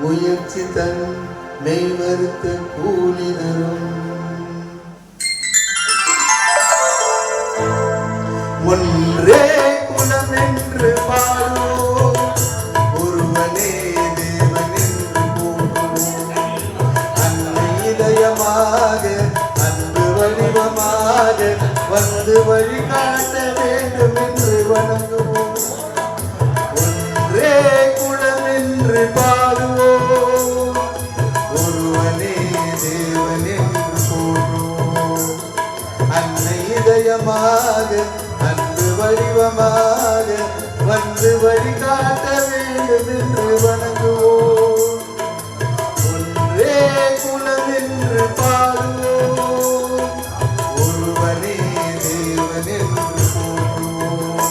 முயற்சி தன் மெய்வருத்த கூலி தரும். ஒன்றே குலம் என்று பாடோ, ஒருவனே தேவன் என்று போற்றுவோம். அன்னை இதயமாக அன்பு வடிவமாக வந்து வழிகாட்ட வேண்டும் என்று வணங்குவோம். ஒன்றே குலம் என்று பாடுவோம், ஒருவனே தேவன் என்று போற்றுவோம். அன்னை இதயமாக அன்பு வடிவமாக வந்து வழிகாட்ட வேண்டும் என்று வணங்குவோம். ஒன்றே குலம் என்று பாடுவோம், ஒருவனே தேவன் என்று போற்றுவோம்.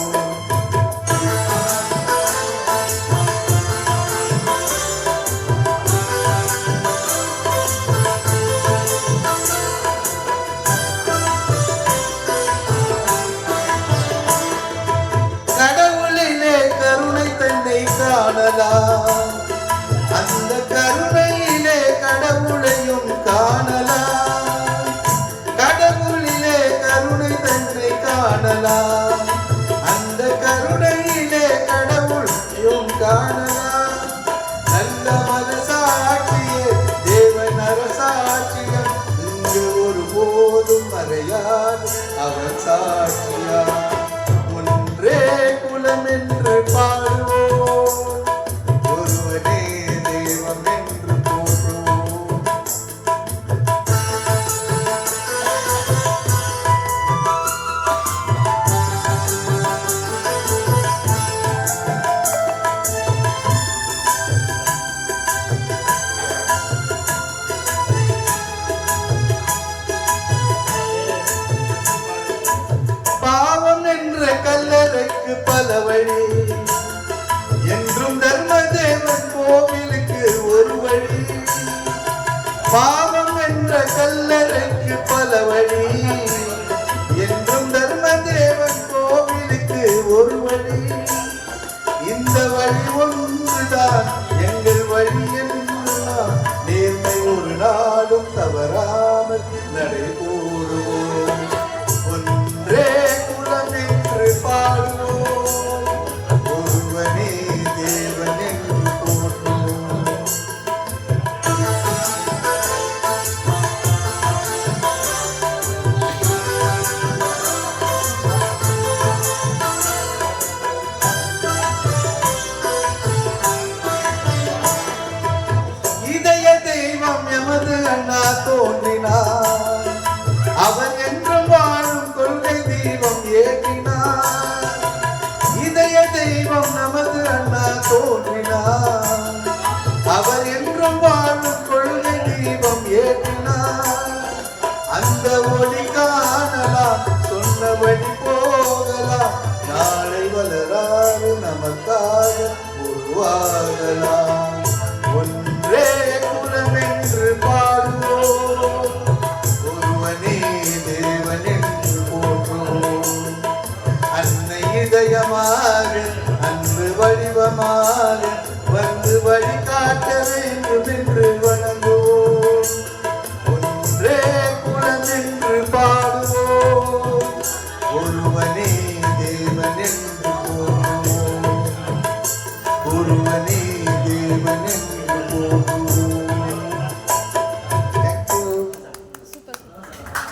கடவுளிலே கருணை தன்னை காணலாம், அந்த கருணையிலே கடவுளையும் காணலாம். கடவுளிலே கருணை தன்னை காணலாம், அந்த கருணையிலே கடவுளையும் காணலாம். நல்ல மனசாட்சியே தேவன் அரசாட்சியம், இங்கு ஒருபோதும் மறையாது அவர் சாட்சியா. ஒன்றே குலம் என்று பாடுவோம், ஒருவனே தெய்வம் என்று போற்றுவோம். பாவம் என்ற கல்லறைக்கு பல வழி, என்றும் தர்மதேவன் கோவிலுக்கு ஒரு வழி. பாவம் என்ற கல்லறைக்கு பல வழி, என்றும் தர்மதேவன் கோவிலுக்கு ஒரு வழி. இந்த வழி ஒன்றுதான் எங்கள் வழி என்று நாம் நேர்மை ஒரு நாளும் தவறாமல் நடைபோடுவோம். ஒன்றே குலம் என்று பாடுவோம், ஒருவனே தேவன் என்று போற்றுவோம். இதய தெய்வம் எமது அண்ணா தோன்றினார், அவர் என்றும் வாழும் கொள்கை தெய்வம் ஏற்றினார். இதய தெய்வம் நமது அண்ணா தோன்றினார், அவர் என்றும் வாழும் கொள்கை தெய்வம் ஏற்றினார். அந்த ஒளி காணலாம், சொன்ன வழி போகலாம், நாளை வளராறு நமக்காக உருவாகலாம். ஒன்றே குலம் என்று பாடுவோம், ஒருவனே தேவன் என்று போற்றுவோம். அன்னை இதயமாக அன்பு வடிவமாக வந்து வழிகாட்ட வேண்டும் என்று வணங்குவோம். ஒன்றே குலம் என்று பாடுவோம், ஒருவனே தேவன் என்று போற்றுவோம். ஒருவனே தேவன் என்று போற்றுவோம்.